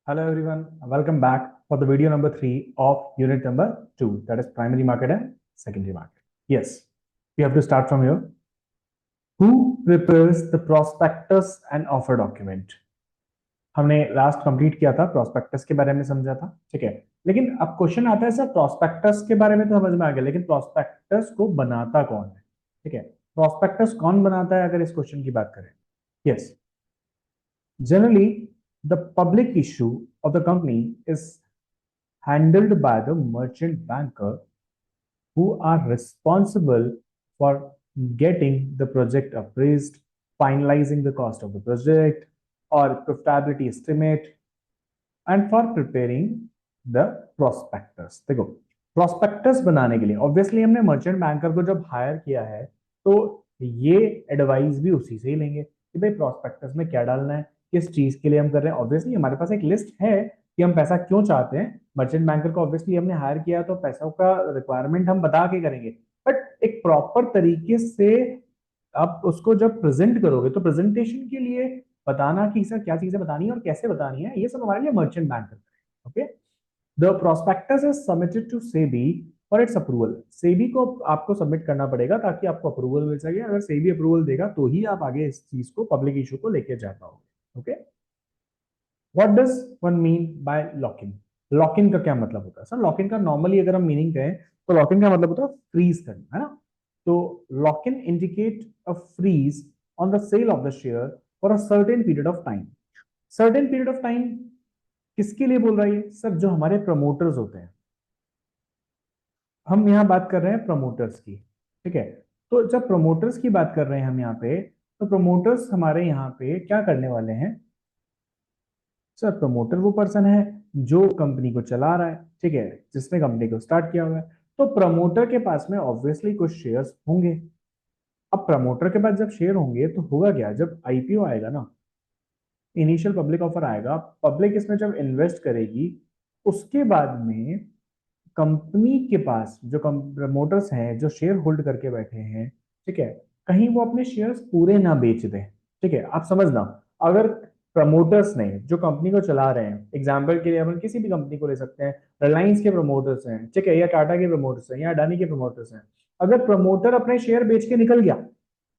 Hello everyone, welcome back for the video number 3 of unit number 2, that is primary market and secondary market. Yes, we have to start from here. Who prepares the prospectus and offer document? हमने last complete किया था, prospectus के बारे में समझा था, ठीक है। लेकिन अब क्वेश्चन आता है सर, प्रोस्पेक्टस के बारे में तो समझ में आ गया, लेकिन प्रोस्पेक्टस को बनाता कौन है, ठीक है। प्रोस्पेक्टस कौन बनाता है अगर इस क्वेश्चन की बात करें? Yes, generally the public issue of the company is handled by the merchant banker who are responsible for getting the project appraised, finalizing the cost of the project or profitability estimate and for preparing the prospectus. देखो, prospectus बनाने के लिए obviously हमने merchant banker को जब higher किया है तो ये एडवाइस भी उसी से ही लेंगे कि भाई प्रोस्पेक्टस में क्या डालना है, किस चीज के लिए हम कर रहे हैं। ऑब्वियसली हमारे पास एक लिस्ट है कि हम पैसा क्यों चाहते हैं। मर्चेंट बैंकर को ऑब्वियसली हमने हायर किया तो पैसों का रिक्वायरमेंट हम बता के करेंगे, बट एक प्रॉपर तरीके से आप उसको जब प्रेजेंट करोगे तो प्रेजेंटेशन के लिए बताना कि सर क्या चीजें बतानी है और कैसे बतानी है, ये सब हमारे लिए मर्चेंट बैंकर करेंगे। Okay, the prospectus is submitted to SEBI for its approval. SEBI को आपको सबमिट करना पड़ेगा ताकि आपको अप्रूवल मिल सके। अगर सेबी अप्रूवल देगा तो ही आप आगे इस चीज को, पब्लिक इशू को लेके जा पाओगे। Okay, what does one mean by lock in? Lock in का क्या मतलब होता है सर? लॉक इन का नॉर्मली अगर हम मीनिंग कहें तो लॉक इन का मतलब होता है फ्रीज करना, है ना। तो lock in indicate a freeze on the sale of the share for a certain period of time. Certain period of time किसके लिए बोल रहा है सर? जो हमारे प्रमोटर्स होते हैं, हम यहाँ बात कर रहे हैं प्रमोटर्स की, ठीक है। तो जब प्रमोटर्स की बात कर रहे हैं हम यहाँ पे, तो प्रमोटर्स हमारे यहाँ पे क्या करने वाले हैं सर? प्रमोटर वो पर्सन है जो कंपनी को चला रहा है, ठीक है, जिसने कंपनी को स्टार्ट किया हुआ है। तो प्रमोटर के पास में ऑब्वियसली कुछ शेयर्स होंगे। अब प्रमोटर के पास जब शेयर होंगे तो होगा क्या, जब आईपीओ आएगा ना, इनिशियल पब्लिक ऑफर आएगा, पब्लिक इसमें जब इन्वेस्ट करेगी उसके बाद में कंपनी के पास जो प्रमोटर्स हैं, जो शेयर होल्ड करके बैठे हैं, ठीक है, कहीं वो अपने शेयर्स पूरे ना बेच दें, ठीक है। आप समझना, अगर प्रमोटर्स ने जो कंपनी को चला रहे हैं, एग्जाम्पल के लिए हम किसी भी कंपनी को ले सकते हैं, रिलायंस के प्रमोटर्स हैं, ठीक है, या टाटा के प्रमोटर्स हैं, या अडानी के प्रमोटर्स हैं। अगर प्रमोटर अपने शेयर बेच के निकल गया,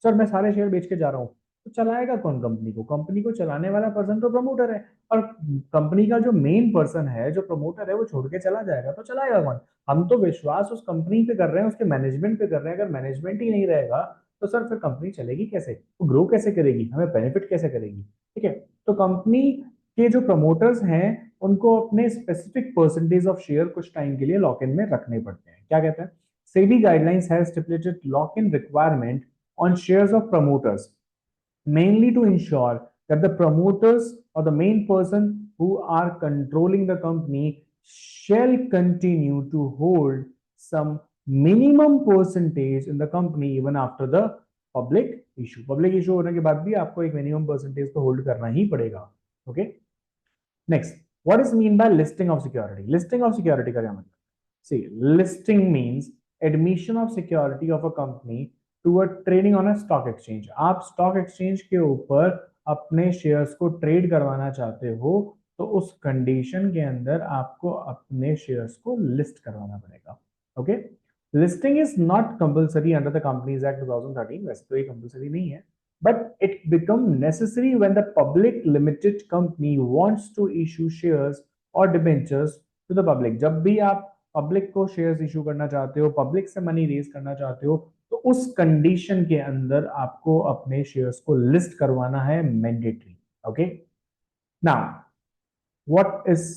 सर मैं सारे शेयर बेच के जा रहा हूँ, तो चलाएगा कौन कंपनी को? कंपनी को चलाने वाला पर्सन तो प्रमोटर है, और कंपनी का जो मेन पर्सन है, जो प्रमोटर है, वो छोड़ के चला जाएगा तो चलाएगा कौन? हम तो विश्वास उस कंपनी पे कर रहे हैं, उसके मैनेजमेंट पे कर रहे हैं। अगर मैनेजमेंट ही नहीं रहेगा तो सर फिर कंपनी चलेगी कैसे, वो ग्रो कैसे करेगी, हमें बेनिफिट कैसे करेगी, ठीक है। तो कंपनी के जो प्रमोटर्स हैं उनको अपने स्पेसिफिक परसेंटेज ऑफ शेयर कुछ टाइम के लिए लॉक इन में रखने पड़ते हैं। क्या कहते हैं? SEBI guidelines has stipulated lock in requirement on shares of promoters, mainly to ensure that the promoters or the main person who are controlling the company shall continue to hold some minimum percentage in the company even after the public issue. Public issue होने के बाद भी आपको एक minimum percentage तो hold करना ही पड़ेगा। Okay? Next, what is mean by listing of security? Listing of security का क्या मतलब? See, listing means admission of security of a company to a trading on a stock exchange. आप stock exchange के ऊपर अपने shares को trade करवाना चाहते हो तो उस कंडीशन के अंदर आपको अपने शेयर्स को लिस्ट करवाना पड़ेगा। Okay, listing is not compulsory under the companies act 2013, वैसे तो ये कंपल्सरी नहीं है, but it become necessary when the public limited company wants to issue shares or debentures to the public. जब भी आप पब्लिक को शेयर्स इशू करना चाहते हो, पब्लिक से मनी रेज करना चाहते हो, तो उस कंडीशन के अंदर आपको अपने शेयर्स को लिस्ट करवाना है, mandatory. Okay, now what is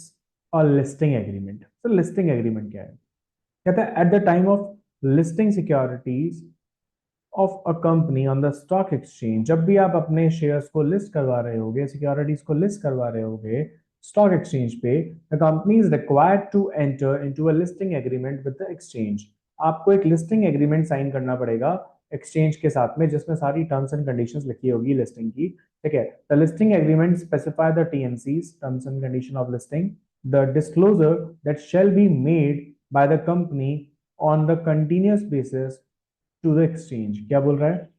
a listing agreement? तो लिस्टिंग एग्रीमेंट क्या है? कहता है at the time of listing securities of a company on the stock exchange, जब भी आप अपने शेयर्स को लिस्ट करवा रहे होगे, सिक्योरिटीज को लिस्ट करवा रहे होगे स्टॉक एक्सचेंज पे, the company is required to enter into a listing agreement with the exchange. आपको एक लिस्टिंग एग्रीमेंट साइन करना पड़ेगा एक्सचेंज के साथ में, जिसमें सारी टर्म्स एंड कंडीशंस लिखी होगी लिस्टिंग की, ठीक है। The listing agreement specify the TNCs, terms and condition of listing, the disclosure that shall be made by the company on the continuous basis to the exchange. क्या बोल रहा है?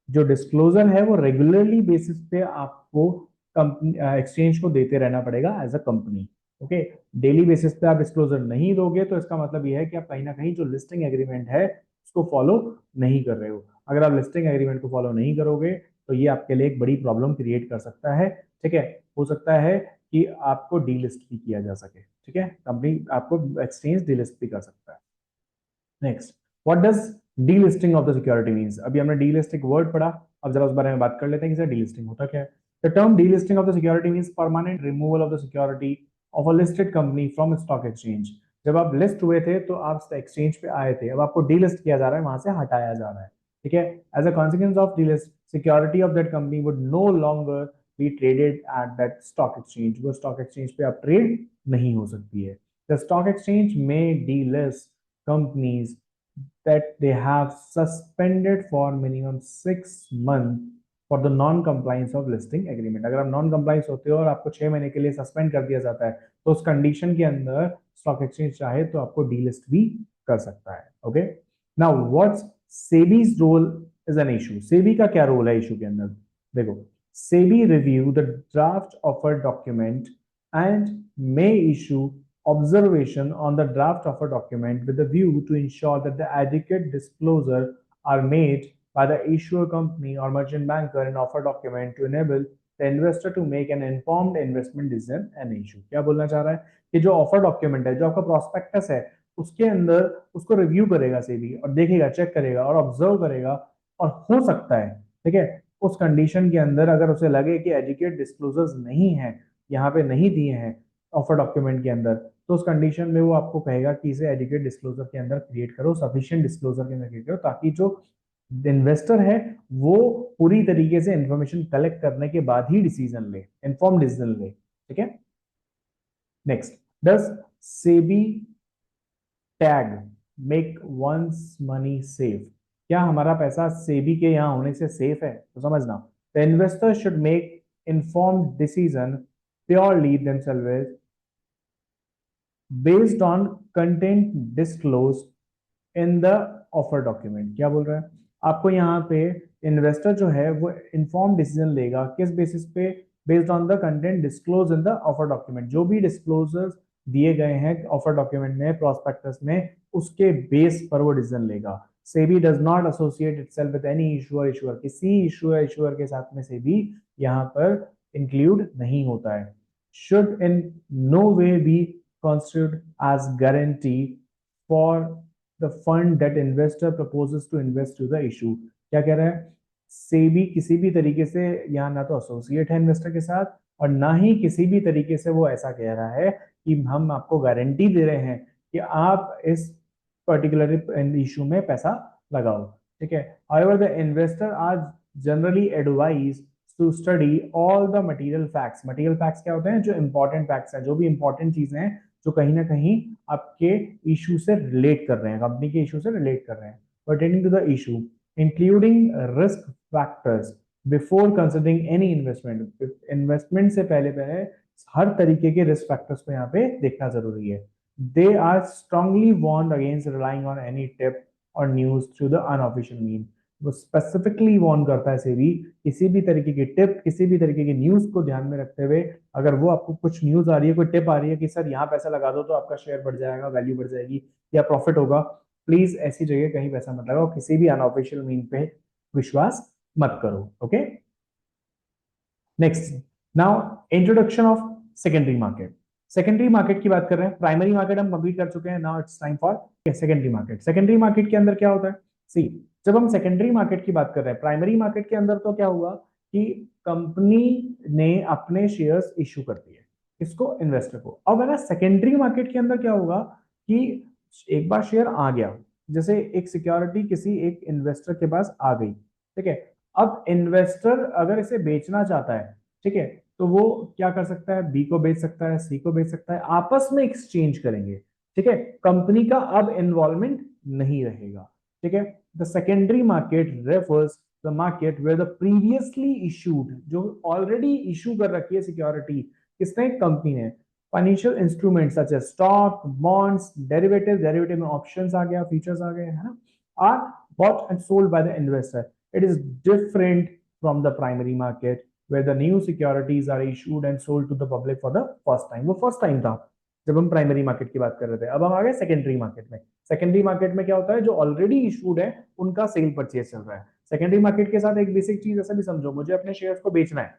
जो डिस्क्लोजर है वो रेगुलरली बेसिस पे आपको कंपनी एक्सचेंज को देते रहना पड़ेगा as a company. Okay, daily basis पे आप डिस्क्लोजर नहीं दोगे तो इसका मतलब यह है कि आप कहीं ना कहीं जो लिस्टिंग एग्रीमेंट है उसको फॉलो नहीं कर रहे हो। अगर आप लिस्टिंग एग्रीमेंट को फॉलो नहीं करोगे तो ये आपके लिए एक बड़ी प्रॉब्लम क्रिएट कर सकता है। ठीक है, हो सकता है कि आपको डीलिस्ट भी किया जा सके। ठीक है, कंपनी आपको एक्सचेंज डीलिस्ट भी कर सकता है। Next, what does delisting of the security means. अभी हमने डीलिस्ट एक वर्ड पढ़ा, अब जरा उस बारे में बात कर लेते हैं कि सर डीलिस्टिंग होता क्या है। The term delisting of the security means permanent removal of the security of a listed company from stock exchange. जब आप लिस्ट हुए थे तो आप एक्सचेंज पे आए थे, अब आपको डीलिस्ट किया जा रहा है, वहां से हटाया जा रहा है। ठीक है, as a consequence of delist security of that company would no longer be traded at that stock exchange. वो स्टॉक एक्सचेंज पे आप ट्रेड नहीं हो सकती है। द स्टॉक एक्सचेंज में delist companies that they have suspended for minimum 6 months for the non-compliance of listing agreement। अगर आप नॉन कंप्लाइंस होते हो और आपको 6 महीने के लिए सस्पेंड कर दिया जाता है तो उस कंडीशन के अंदर स्टॉक एक्सचेंज चाहे तो आपको डीलिस्ट भी कर सकता है। Okay, now what's SEBI's role is an issue. SEBI का क्या रोल है इशू के अंदर? देखो, SEBI review the draft offer document and may issue observation on the draft of a document with a view to ensure that the adequate disclosure are made by the issuer company or merchant banker in offer document to enable the investor to make an informed investment decision and issue। क्या बोलना चाह रहा है कि जो offer document है, जो आपका प्रोस्पेक्टस है, उसके अंदर उसको रिव्यू करेगा सेबी और देखेगा, चेक करेगा और ऑब्जर्व करेगा। और हो सकता है, ठीक है, उस कंडीशन के अंदर अगर उसे लगे कि एजुकेट डिस्क्लोजर्स नहीं है, यहाँ पे नहीं दिए हैं ऑफर डॉक्यूमेंट के अंदर, तो उस कंडीशन में वो आपको कहेगा कि इसे एजुकेट डिस्क्लोजर के अंदर क्रिएट करो, सफिशिएंट डिस्क्लोजर के अंदर क्रिएट करो, ताकि जो इन्वेस्टर है वो पूरी तरीके से इंफॉर्मेशन कलेक्ट करने के बाद ही डिसीजन ले, इन्फॉर्म डिसीजन ले। ठीक है, next, does SEBI tag make one's money safe. क्या हमारा पैसा सेबी के यहाँ होने से सेफ है? तो समझना, the investor should make informed decision purely themselves based on content disclosed in the offer document। क्या बोल रहा है आपको यहाँ पे? इन्वेस्टर जो है वो इन्फॉर्म डिसीजन लेगा किस बेसिस पे? Based on the content disclose in the offer document. जो भी डिस्क्लोजर्स दिए गए हैं ऑफर डॉक्यूमेंट में, प्रोस्पेक्टस में, उसके बेस पर वो डिसीजन लेगा। SEBI does not associate itself with any issuer. Issuer किसी इशूअर के साथ में सेबी यहाँ पर इंक्लूड नहीं होता है। Should in no way be constitute as guarantee for the fund that investor proposes to invest to the issue। क्या कह रहा है? सेबी किसी भी तरीके से यहाँ ना तो एसोसिएट है इन्वेस्टर के साथ और ना ही किसी भी तरीके से वो ऐसा कह रहा है कि हम आपको गारंटी दे रहे हैं कि आप इस पर्टिकुलर इशू में पैसा लगाओ। ठीक है, however the investor are generally advised to study all the material facts। material facts क्या होते हैं? जो इंपॉर्टेंट फैक्ट्स हैं, जो भी इंपॉर्टेंट चीजें हैं जो कहीं ना कहीं आपके इशू से रिलेट कर रहे हैं, कंपनी के इशू से रिलेट कर रहे हैं, pertaining to the issue including risk factors before considering any investment। Investment से पहले पहले हर तरीके के रिस्क फैक्टर्स को यहाँ पे देखना जरूरी है। They are strongly warned against relying on any tip or news through the unofficial mean. वो स्पेसिफिकली वार्न करता है सेबी किसी भी तरीके की टिप, किसी भी तरीके की न्यूज को ध्यान में रखते हुए, अगर वो आपको कुछ न्यूज आ रही है, कोई टिप आ रही है कि सर यहाँ पैसा लगा दो तो आपका शेयर बढ़ जाएगा, वैल्यू बढ़ जाएगी या प्रॉफिट होगा, प्लीज ऐसी जगह कहीं पैसा मत लगाओ, किसी भी अनऑफिशियल मीन पे विश्वास मत करो। Okay, next, now introduction of secondary market. Secondary market की बात कर रहे हैं, प्राइमरी मार्केट हम कंप्लीट कर चुके हैं, now it's time for secondary market. Secondary market के अंदर क्या होता है? सी, जब हम सेकेंडरी मार्केट की बात कर रहे हैं, प्राइमरी मार्केट के अंदर तो क्या हुआ कि कंपनी ने अपने शेयर्स इश्यू कर दिए, किसको? इन्वेस्टर को। अब है ना, सेकेंडरी मार्केट के अंदर क्या होगा कि एक बार शेयर आ गया, जैसे एक सिक्योरिटी किसी एक इन्वेस्टर के पास आ गई, ठीक है, अब इन्वेस्टर अगर इसे बेचना चाहता है, ठीक है, तो वो क्या कर सकता है? बी को बेच सकता है, सी को बेच सकता है, आपस में एक्सचेंज करेंगे। ठीक है, कंपनी का अब इन्वॉल्वमेंट नहीं रहेगा। ठीक है, the secondary market refers the market where the previously issued, जो ऑलरेडी इशू कर रखी है सिक्योरिटी, किसने? कंपनी ने, financial instrument such as stock, bonds, derivative में ऑप्शंस आ गया, फीचर्स आ गए, है ना, are bought and sold by the investor। It is different from the primary market where the new securities are issued and sold to the public for the first time। वो first time था जब हम primary market की बात कर रहे थे। अब हम आ गए सेकेंडरी मार्केट में। सेकेंडरी मार्केट में क्या होता है, जो ऑलरेडी इशूड है उनका सेल परचेज चल रहा है। सेकेंडरी मार्केट के साथ एक बेसिक चीज ऐसा भी समझो, मुझे अपने शेयर्स को बेचना है,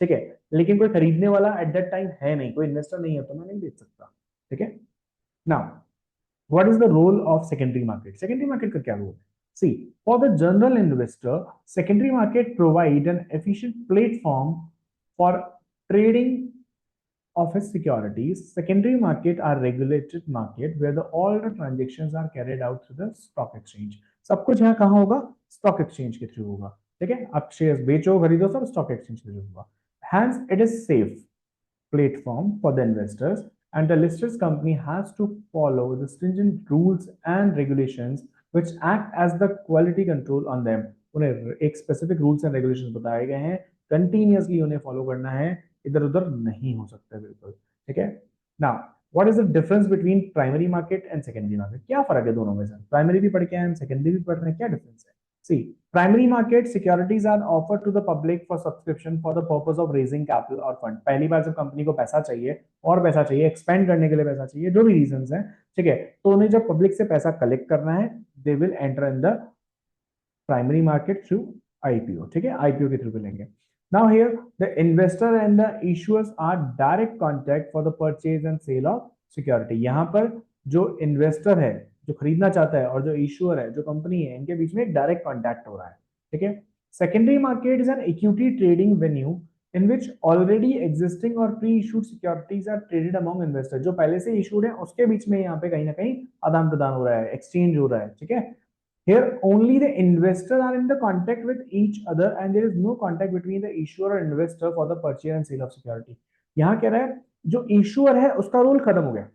ठीक है, लेकिन कोई खरीदने वाला एट दैट टाइम है नहीं, कोई इन्वेस्टर नहीं है, तो मैं नहीं बेच सकता, ठीक है। Now what is the role of secondary market? Secondary market का क्या रोल है? See, for the general investor, secondary market provide an efficient platform for trading of his securities. Secondary market are regulated market where all the transactions are carried out through the stock exchange. सब कुछ यहाँ कहाँ होगा? Stock exchange के through होगा, ठीक है। आप शेयर्स बेचो खरीदो सब स्टॉक एक्सचेंज के थ्रू होगा। Hence, it is safe platform for the investors, and the listed company has to follow the stringent rules and regulations which act as the quality control on them। उन्हें एक specific rules and regulations बताए गए हैं, continuously उन्हें follow करना है, इधर उधर नहीं हो सकता बिल्कुल, ठीक है। Now what is the difference between primary market and secondary market? क्या फर्क है दोनों में से? प्राइमरी भी पढ़ के आए हम, सेकेंडरी भी पढ़ रहे हैं, क्या डिफरेंस है? See, primary market securities are offered to the public for subscription for the purpose of raising capital or fund। पहली बार जब कंपनी को पैसा चाहिए और पैसा चाहिए, एक्सपेंड करने के लिए पैसा चाहिए, जो भी रीजंस हैं, ठीक है, तो उन्हें जब पब्लिक से पैसा कलेक्ट करना है, they will enter in the primary market through IPO, ठीक है, आईपीओ के थ्रू लेंगे। Now here the investor and the issuers are direct contact for the purchase and sale of security. यहाँ पर जो इन्वेस्टर है, जो खरीदना चाहता है, और जो इशूअर है, जो कंपनी है, इनके बीच में एक डायरेक्ट कॉन्टैक्ट हो रहा है, ठीक है। Secondary market is an equity trading venue in which already existing और pre issued securities are traded among investor. जो पहले से इशूड है उसके बीच में यहाँ पे कहीं ना कहीं आदान प्रदान हो रहा है, एक्सचेंज हो रहा है, ठीक है। Here, only the investors are in the contact with each other, and there is no contact between the issuer or investor for the purchase and sale of security। यहाँ कह रहा है जो इशूअर है उसका रोल खत्म हो गया,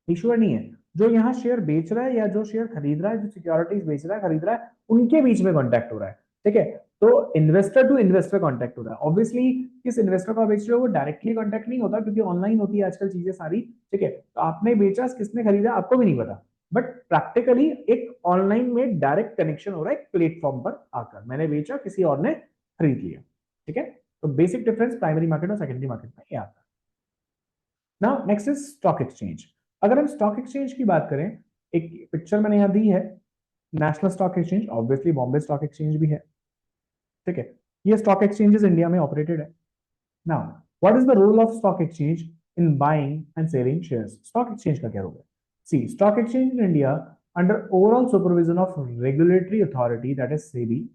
इशूअर नहीं है। जो यहाँ शेयर बेच रहा है या जो शेयर खरीद रहा है, जो सिक्योरिटीज बेच रहा है खरीद रहा है, उनके बीच में कॉन्टैक्ट हो रहा है, ठीक है। तो इन्वेस्टर टू इन्वेस्टर कॉन्टैक्ट हो रहा है। ऑब्वियसली किस इन्वेस्टर का बेच रहे हो वो डायरेक्टली कॉन्टैक्ट नहीं होता, क्योंकि ऑनलाइन होती है आजकल चीजें सारी, ठीक है। तो आपने बेचा, किसने खरीदा आपको भी नहीं पता, बट प्रैक्टिकली एक ऑनलाइन में डायरेक्ट कनेक्शन हो रहा है, एक प्लेटफॉर्म पर आकर मैंने बेचा, किसी और ने खरीद लिया, ठीक है। तो बेसिक डिफरेंस प्राइमरी मार्केट और सेकेंडरी मार्केट में ये आता है। Now next is stock exchange. अगर हम स्टॉक एक्सचेंज की बात करें, एक पिक्चर मैंने यहां दी है, national stock exchange, obviously Bombay stock exchange भी है, ठीक है। ये स्टॉक एक्सचेंजेस इंडिया में ऑपरेटेड है। Now what is the role of stock exchange in buying and selling shares? Stock exchange का क्या रोल है? See, stock exchange in India under overall supervision of regulatory authority, that is SEBI,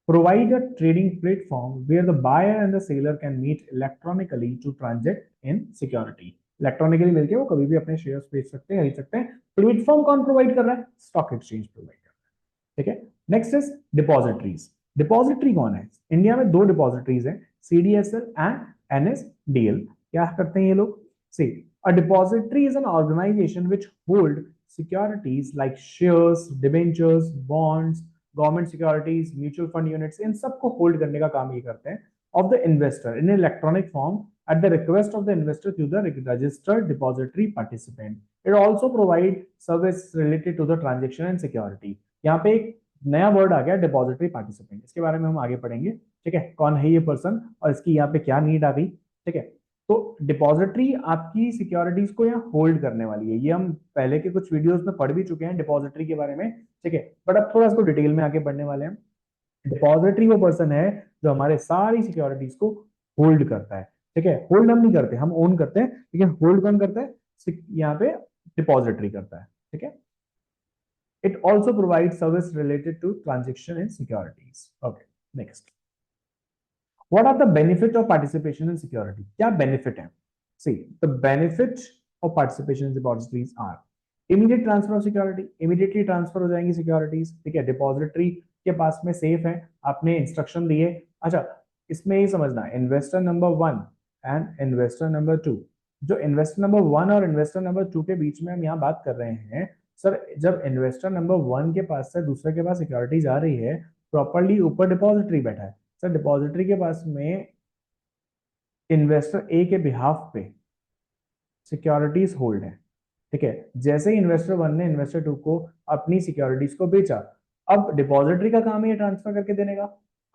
provide a trading platform where the buyer and the seller can meet electronically to transact in security। Electronically मिलके वो कभी भी अपने shares बेच सकते हैं, खरीद सकते हैं। प्लेटफॉर्म कौन प्रोवाइड कर रहा है? स्टॉक एक्सचेंज प्रोवाइड कर रहा है, ठीक है। Next is depositories. डिपॉजिटरी कौन है? इंडिया में दो डिपॉजिटरीज है, सीडीएसएल एंड एनएसडीएल। क्या करते हैं ये लोग? See, a depository is an organisation which hold securities like shares, debentures, bonds, government securities, mutual fund units, इन सबको होल्ड करने का काम ये करते हैं, of the investor in electronic form at the request of the investor through the registered depository participant। It also provide service related to the transaction and security। यहाँ पे एक नया वर्ड आ गया, डिपॉजिटरी पार्टिसिपेंट, इसके बारे में हम आगे पढ़ेंगे, ठीक है। कौन है ये पर्सन और इसकी यहाँ पे क्या नीड आ गई, ठीक है। तो डिपॉजिटरी आपकी सिक्योरिटीज को यहाँ होल्ड करने वाली है। ये हम पहले के कुछ वीडियोस में पढ़ भी चुके हैं डिपॉजिटरी के बारे में, ठीक है, बट अब थोड़ा इसको डिटेल में आगे पढ़ने वाले हैं। डिपॉजिटरी वो पर्सन है जो हमारे सारी सिक्योरिटीज को होल्ड करता है, ठीक है। होल्ड हम नहीं करते, हम ओन करते हैं, लेकिन होल्ड कौन करता है? यहाँ पे डिपॉजिटरी करता है, ठीक है। It also provide service related to transaction in securities. Okay, next, what are the benefit of participation in security? क्या बेनिफिट है? See, the benefit of participation in depositories are immediate transfer of security, immediately transfer हो जाएंगी securities, ठीक है। Depository के पास में safe है, आपने इंस्ट्रक्शन दिए। अच्छा, इसमें ये समझना, investor number 1 and investor number 2, जो इन्वेस्टर नंबर 1 और इन्वेस्टर नंबर 2 के बीच में हम यहाँ बात कर रहे हैं, सर जब इन्वेस्टर नंबर 1 के पास से दूसरे के पास सिक्योरिटीज आ रही है, प्रॉपर्ली ऊपर डिपॉजिटरी बैठा है, सर डिपॉजिटरी के पास में इन्वेस्टर ए के बिहाफ पे सिक्योरिटीज होल्ड है, ठीक है। जैसे ही इन्वेस्टर 1 ने इन्वेस्टर 2 को अपनी सिक्योरिटीज को बेचा, अब डिपॉजिटरी का काम है ये ट्रांसफर करके देने का।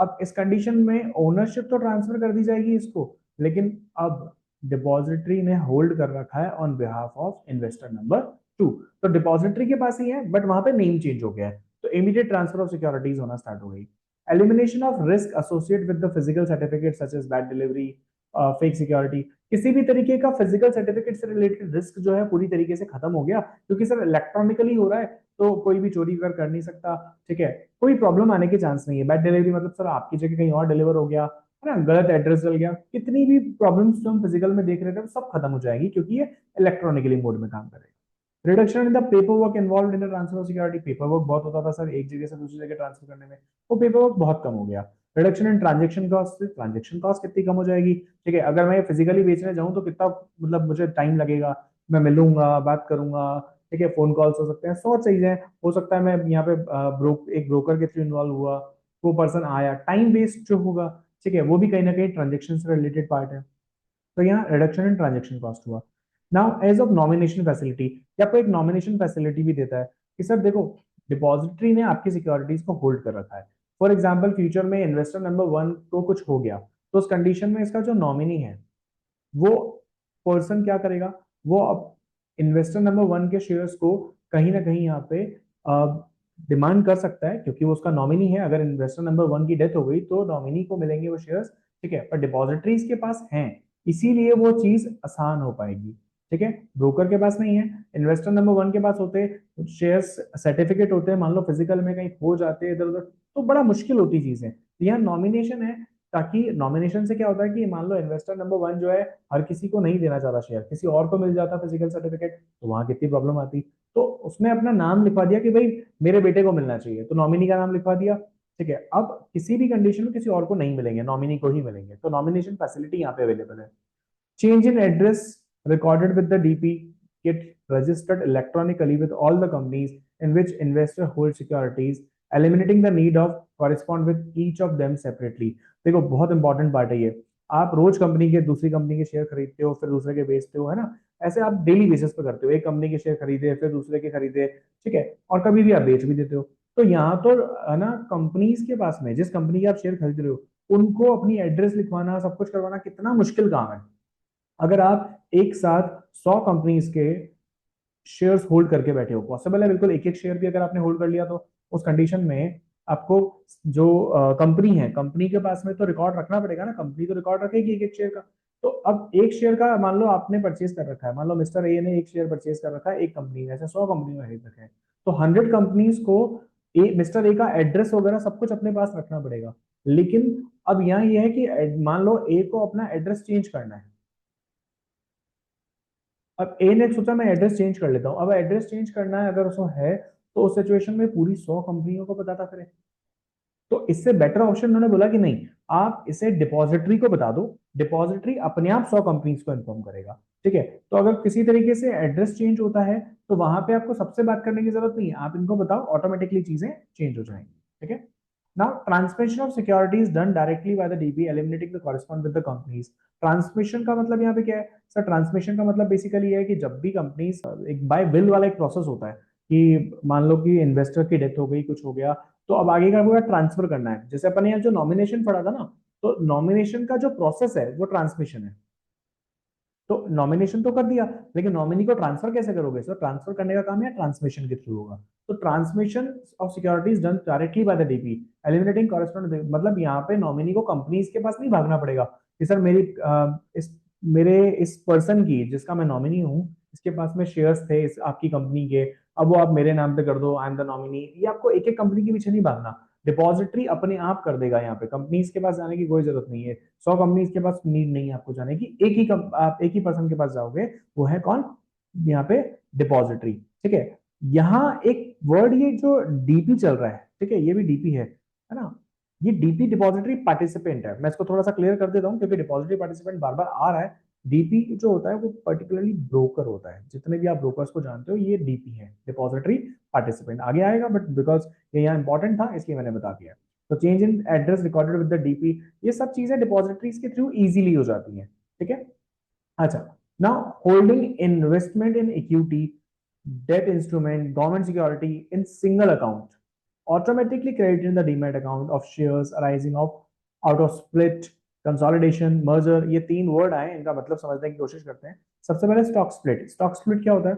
अब इस कंडीशन में ओनरशिप तो ट्रांसफर कर दी जाएगी इसको, लेकिन अब डिपॉजिटरी ने होल्ड कर रखा है on behalf of investor number 2। तो डिपॉजिटरी के पास ही है बट वहां पे नेम चेंज हो गया है, तो इमीडिएट ट्रांसफर ऑफ सिक्योरिटीज होना स्टार्ट हो गई। Elimination of risk associate with the physical certificate such as bad delivery, fake security. किसी भी तरीके का फिजिकल सर्टिफिकेट से रिलेटेड रिस्क जो है पूरी तरीके से खत्म हो गया, क्योंकि सर इलेक्ट्रॉनिकली हो रहा है तो कोई भी चोरी कर नहीं सकता। ठीक है, कोई प्रॉब्लम आने के चांस नहीं है। बैड डिलीवरी मतलब सर आपकी जगह कहीं और डिलीवर हो गया है ना, गलत एड्रेस डल गया, कितनी भी प्रॉब्लम्स जो हम फिजिकल में देख रहे थे वो सब खत्म हो जाएगी, क्योंकि ये इलेक्ट्रॉनिकली मोड में काम करेगा। Reduction in the paper work involve in the transfer of security. Paper work बहुत होता था सर एक जगह से दूसरी जगह ट्रांसफर करने में, वो पेपर वर्क बहुत कम हो गया। Reduction in transaction cost, transaction cost कितनी कम हो जाएगी। ठीक है, अगर मैं फिजिकली बेचने जाऊं तो कितना मतलब मुझे टाइम लगेगा, मैं मिलूंगा, बात करूंगा, ठीक है, फोन कॉल्स हो सकते हैं, 100 चीजें हो सकता है। मैं यहाँ पे एक ब्रोकर के थ्रू इन्वॉल्व हुआ, वो पर्सन आया, टाइम वेस्ट जो होगा, ठीक है, वो भी कहीं ना कहीं ट्रांजेक्शन से रिलेटेड पार्ट है। तो यहाँ रिडक्शन इन ट्रांजेक्शन कॉस्ट हुआ। Now as of nomination facility, ये आपको एक नॉमिनेशन फैसिलिटी भी देता है कि सर देखो, डिपॉजिटरी ने आपकी सिक्योरिटीज को होल्ड कर रखा है। फॉर एग्जाम्पल फ्यूचर में इन्वेस्टर नंबर 1 को कुछ हो गया, तो उस कंडीशन में इसका जो नॉमिनी है वो पर्सन क्या करेगा, वो अब इन्वेस्टर नंबर 1 के शेयर्स को कहीं ना कहीं यहाँ पे डिमांड कर सकता है, क्योंकि वो उसका नॉमिनी है। अगर इन्वेस्टर नंबर 1 की डेथ हो गई तो नॉमिनी को मिलेंगे वो शेयर्स। ठीक है, पर डिपॉजिटरीज के पास हैं, इसीलिए वो चीज आसान हो पाएगी। ठीक है, ब्रोकर के पास नहीं है, इन्वेस्टर नंबर 1 के पास होते, शेयर्स सर्टिफिकेट होते हैं, मान लो फिजिकल में कहीं खो जाते हैं इधर उधर, तो बड़ा मुश्किल होती चीज है। यहाँ नॉमिनेशन है, ताकि नॉमिनेशन से क्या होता है कि मान लो इन्वेस्टर नंबर 1 जो है हर किसी को नहीं देना चाहता शेयर, किसी और को मिल जाता फिजिकल सर्टिफिकेट, तो वहां कितनी प्रॉब्लम आती। तो उसने अपना नाम लिखवा दिया कि भाई मेरे बेटे को मिलना चाहिए, तो नॉमिनी का नाम लिखवा दिया। ठीक है, अब किसी भी कंडीशन में किसी और को नहीं मिलेंगे, नॉमिनी को ही मिलेंगे, तो नॉमिनेशन फैसिलिटी यहाँ पे अवेलेबल है। Change in address recorded with the DP get registered electronically with all the companies in which investor holds securities, eliminating the need of correspond with each of them separately। देखो बहुत important part है ये। आप रोज company के दूसरी company के share खरीदते हो, फिर दूसरे के बेचते हो, है ना, ऐसे आप डेली बेसिस पे करते हो, एक कंपनी के शेयर खरीदे फिर दूसरे के खरीदे, ठीक है, और कभी भी आप बेच भी देते हो। तो यहाँ तो है ना, कंपनीज के पास में जिस कंपनी के आप शेयर खरीद रहे हो उनको अपनी एड्रेस लिखवाना, सब कुछ करवाना कितना मुश्किल काम है। अगर आप एक साथ 100 कंपनीज के शेयर्स होल्ड करके बैठे हो, पॉसिबल है बिल्कुल, एक एक शेयर भी अगर आपने होल्ड कर लिया तो उस कंडीशन में आपको जो कंपनी है, कंपनी के पास में तो रिकॉर्ड रखना पड़ेगा ना, कंपनी तो रिकॉर्ड रखेगी एक एक शेयर का। तो अब एक शेयर का मान लो आपने परचेज कर रखा है, मान लो मिस्टर ए ने एक शेयर परचेज कर रखा है एक कंपनी में, ऐसे 100 कंपनी में खरीद रखे हैं, तो 100 कंपनीज को मिस्टर ए का एड्रेस वगैरह सब कुछ अपने पास रखना पड़ेगा। लेकिन अब यहाँ यह है कि मान लो ए को अपना एड्रेस चेंज करना है, अब ए ने सोचा मैं एड्रेस चेंज कर लेता हूँ, अब एड्रेस चेंज करना है अगर उसको है, तो उस सिचुएशन में पूरी 100 कंपनियों को बताता फिर। तो इससे बेटर ऑप्शन उन्होंने बोला कि नहीं, आप इसे डिपॉजिटरी को बता दो, डिपॉजिटरी अपने आप 100 कंपनीज को इन्फॉर्म करेगा। ठीक है, तो अगर किसी तरीके से एड्रेस चेंज होता है तो वहां पे आपको सबसे बात करने की जरूरत नहीं है, आप इनको बताओ, ऑटोमेटिकली चीजें चेंज हो जाएंगी। ठीक है, now transmission of security is done directly by the DP eliminating the correspond with the companies। Transmission का मतलब यहाँ पे क्या है सर, ट्रांसमिशन का मतलब बेसिकली है कि जब भी कंपनीज, एक बाय विल वाला एक प्रोसेस होता है कि मान लो कि इन्वेस्टर की डेथ हो गई, कुछ हो गया, तो अब आगे का पूरा ट्रांसफर करना है। जैसे अपन यहाँ जो नॉमिनेशन पढ़ा था ना, तो नॉमिनेशन का जो प्रोसेस है वो ट्रांसमिशन है। तो नॉमिनेशन तो कर दिया, लेकिन नॉमिनी को ट्रांसफर कैसे करोगे सर, ट्रांसफर करने का काम है ट्रांसमिशन के थ्रू होगा। तो transmission of securities done directly by the DP eliminating correspondent, मतलब यहाँ पे नॉमिनी को कंपनीज के पास नहीं भागना पड़ेगा कि सर मेरे इस पर्सन की जिसका मैं नॉमिनी हूँ, इसके पास में शेयर्स थे इस आपकी कंपनी के, अब वो आप मेरे नाम पे कर दो, आई एम द नॉमिनी। ये आपको एक एक कंपनी के पीछे नहीं भागना, डिपॉजिटरी अपने आप कर देगा। यहाँ पे कंपनीज के पास जाने की कोई जरूरत नहीं है, 100 कंपनीज के पास नीड नहीं है आपको जाने की, आप एक ही पर्सन के पास जाओगे, वो है कौन, यहाँ पे डिपॉजिटरी। ठीक है, यहाँ एक वर्ड ये जो डीपी चल रहा है, ठीक है, ये भी डीपी है ना, ये डीपी डिपॉजिटरी पार्टिसिपेंट है। मैं इसको थोड़ा सा क्लियर कर देता हूँ क्योंकि डिपॉजिटरी पार्टिसिपेंट बार बार आ रहा है। डीपी जो होता है वो पर्टिकुलरली ब्रोकर होता है, जितने भी आप ब्रोकर्स को जानते हो ये डीपी है, डिपॉजिटरी पार्टिसिपेंट आगे आएगा, बट बिकॉज ये यहाँ इंपॉर्टेंट था इसलिए मैंने बता दिया। तो change in address recorded with the DP, ये सब चीजें डिपॉजिटरीज के थ्रू इजीली हो जाती हैं। ठीक है, अच्छा, now holding investment in equity, debt instrument, government security in single account. automatically credited in the demat account of shares arising of out of split, consolidation, merger, ये तीन वर्ड आए, इनका मतलब समझने की कोशिश करते हैं। सबसे पहले स्टॉक स्प्लिट। स्टॉक स्प्लिट क्या होता है?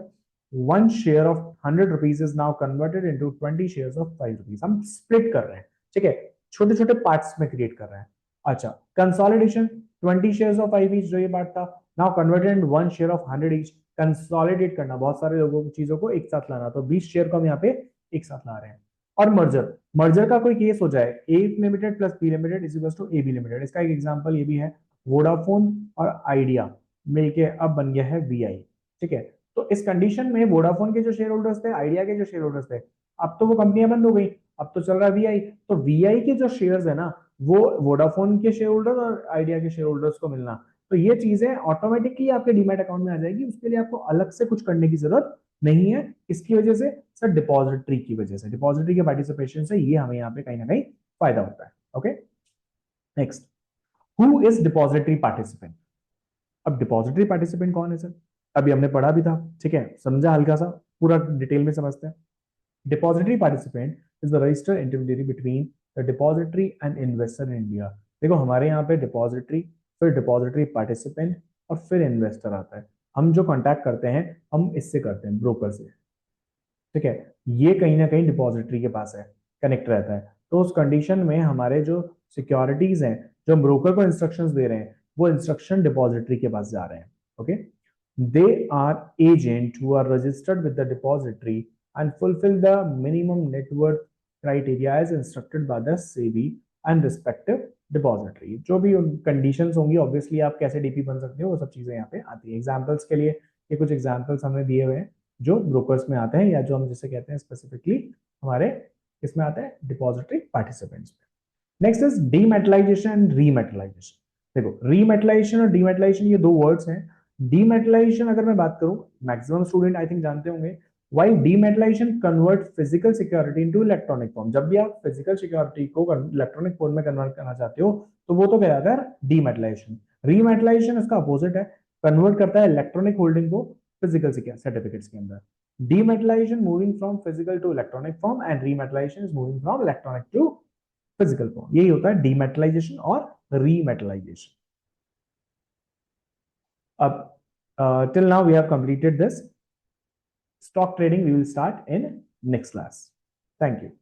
One share of 100 rupees is now converted into 20 shares of 5 rupees. हम स्प्लिट कर रहे हैं, ठीक है, छोटे छोटे पार्ट्स में क्रिएट कर रहे हैं। अच्छा, कंसोलिडेशन, 20 शेयर्स ऑफ 5 ईच जो ये पार्ट था, now converted in 1 share of 100 each. Consolidate करना, बहुत सारे लोगों की चीजों को एक साथ लाना, तो 20 शेयर को हम यहाँ पे एक साथ ला रहे हैं। और मर्जर, मर्जर का कोई केस हो जाए, A limited plus B limited is equals to A B limited. इसका एक एग्जांपल ये भी है, वोडाफोन और आइडिया मिलके अब बन गया है वीआई, ठीक है। तो इस कंडीशन में वोडाफोन के जो शेयर होल्डर्स थे, आइडिया के जो शेयर होल्डर्स थे, अब तो वो कंपनियां बंद हो गई, अब तो चल रहा है वीआई। तो वीआई के जो शेयर्स है ना, वो वोडाफोन के शेयर होल्डर्स और आइडिया के शेयर होल्डर्स को मिलना, तो ये चीजें ऑटोमेटिकली आपके डीमैट अकाउंट में आ जाएगी। उसके लिए आपको अलग से कुछ करने की जरूरत नहीं है। इसकी वजह से सर, डिपॉजिटरी की वजह से, डिपॉजिटरी के पार्टिसिपेशन से ये हमें यहाँ पे कहीं ना कहीं फायदा होता है। Okay, next, who is depository participant? अब डिपॉजिटरी पार्टिसिपेंट कौन है सर? अभी हमने पढ़ा भी था, ठीक है, समझा हल्का सा, पूरा डिटेल में समझते हैं। Depository participant is the registered intermediary between the depository and investor in India. देखो, हमारे यहाँ पे डिपॉजिटरी, फिर डिपॉजिटरी पार्टिसिपेंट और फिर इन्वेस्टर आता है। हम जो कॉन्टैक्ट करते हैं, हम इससे करते हैं, ब्रोकर से, ठीक है। ये कहीं ना कहीं डिपॉजिटरी के पास है, कनेक्ट रहता है। तो उस कंडीशन में हमारे जो सिक्योरिटीज हैं, जो ब्रोकर को इंस्ट्रक्शंस दे रहे हैं, वो इंस्ट्रक्शन डिपॉजिटरी के पास जा रहे हैं। Okay, they are agent who are registered with the depository and fulfill the minimum net worth criteria as instructed by the SEBI and respective depository. जो भी कंडीशंस होंगी, ऑब्वियसली आप कैसे डीपी बन सकते हो, वो सब चीजें यहाँ पे आती है। एग्जाम्पल्स के लिए ये कुछ एग्जाम्पल्स हमने दिए हुए हैं जो ब्रोकर्स में आते हैं, या जो हम जिसे कहते हैं स्पेसिफिकली हमारे इसमें आते हैं डिपॉजिटरी पार्टिसिपेंट्स में। Next is dematerialisation and rematerialisation. देखो, रीमेटलाइजेशन और डीमेटलाइजेशन ये दो वर्ड्स हैं। डीमेटलाइजेशन अगर मैं बात करूं, मैक्सिमम स्टूडेंट आई थिंक जानते होंगे, why dematerialisation convert physical security into electronic form. जब भी आप फिजिकल सिक्योरिटी को इलेक्ट्रॉनिक फॉर्म में कन्वर्ट करना चाहते हो, तो वो तो कहलाता है डीमेटलाइजेशन। रीमेटलाइजेशन इसका अपोजिट है, कन्वर्ट करता है इलेक्ट्रॉनिक होल्डिंग को फिजिकल सर्टिफिकेट्स के अंदर। Dematerialization moving from physical to electronic form and rematerialization is moving from electronic to physical form. यही होता है dematerialization और rematerialization. अब till now we have completed this stock trading. We will start in next class. Thank you.